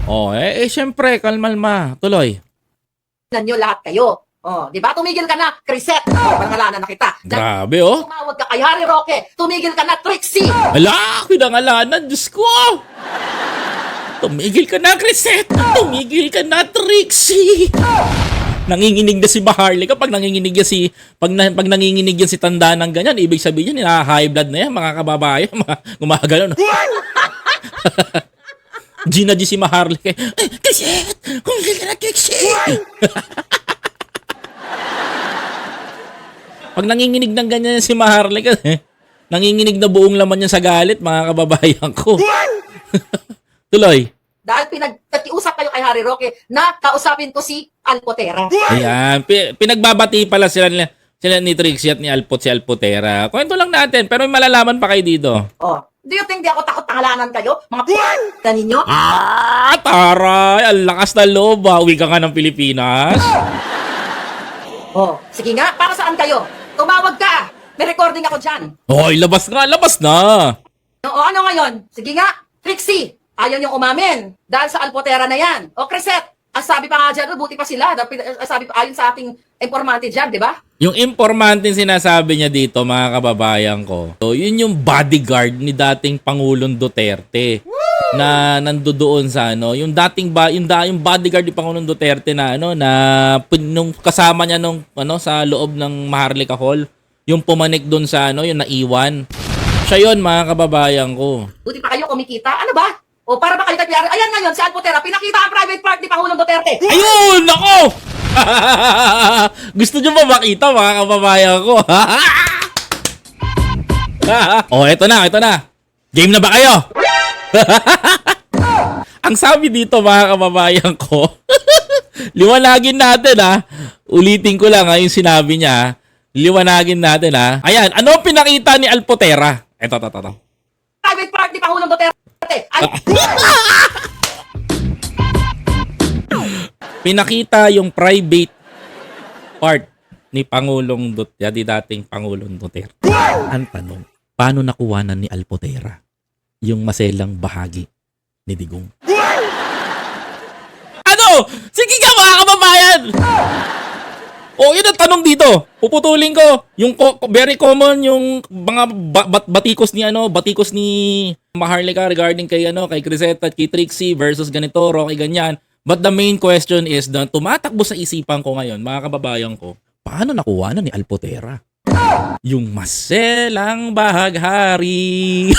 Oh, syempre, kalmalma. Tuloy. Nyo lahat kayo. Oh, di ba? Tumigil ka na, Crisette. Oh, pangalanan na kita. Grabe, oh. Tumawag ka kay Harry Roque. Tumigil ka na, Trixie. Ala, pinangalanan. Diyos ko. Tumigil ka na, Crisette. Tumigil ka na, Trixie. Nanginginig na si Maharlika. Pag nanginginig yan si pag nanginginig yan si tanda ng ganyan, ibig sabihin niya high blood na yan, mga kababayan, mga gumagalaw. Gina G si Maharlika. Crisette, tumigil ka na, Trixie. Pag nanginginig ng ganyan si Maharlika, nanginginig na buong laman yan sa galit, mga kababayan ko. Tuloy. Dahil pinagkatiusap kayo kay Harry Roque na kausapin ko si Alpotera. Ayan, pinagbabati pala sila ni Trixie at ni si Alpotera. Kwento lang natin, pero may malalaman pa kayo dito. Oh, do you think di ako takot pangalanan kayo? Mga p***a ninyo? Taray! Ang lakas na loob. Uwi ka nga ng Pilipinas. Oh, sige nga, para saan kayo? Tumawag ka! May recording ako dyan. Hoy, labas na. O ano ngayon? Sige nga, Trixie, ayaw niyong umamin. Dahil sa Alpotera na yan. O Crisette, ang sabi pa nga dyan, buti pa sila. Sabi pa, ayon sa ating informante dyan, di ba? Yung informante sinasabi niya dito, mga kababayan ko, so, yun yung bodyguard ni dating Pangulong Duterte. Na nandoon sa yung dating yung bodyguard ni Pangulong Duterte na nung kasama niya nung sa loob ng Maharlika Hall, yung pumanik doon sa yung naiwan. Siya yun, mga kababayan ko. Buti pa kayo kumikita. Ano ba? O para ba kayo tagyari? Ayan ngayon, si Alpotera, pinakita ang private part ni Pangulong Duterte. Ayun! Nako! Gusto nyo ba makita, mga kababayan ko? Oh, eto na. Game na ba kayo? Ang sabi dito, mga kababayan ko, liwanagin natin ulitin ko lang yung sinabi niya, liwanagin natin ayan, ano pinakita ni Alpotera? Eto. Private part ni Pangulong Duterte. Pinakita yung private part ni Pangulong Duterte, dating Pangulong Duterte. Ang tanong, paano nakuwanan ni Alpotera yung maselang bahagi ni Digong? Ano? Sige ka, mga kababayan! O, yun ang tanong dito. Puputulin ko. Yung very common yung mga batikos ni Maharlika regarding kay Crisette at kay Trixie versus ganito, Roque, ganyan. But the main question is na tumatakbo sa isipan ko ngayon, mga kababayan ko, paano nakuwanan ni Alpotera yung maselang bahaghari?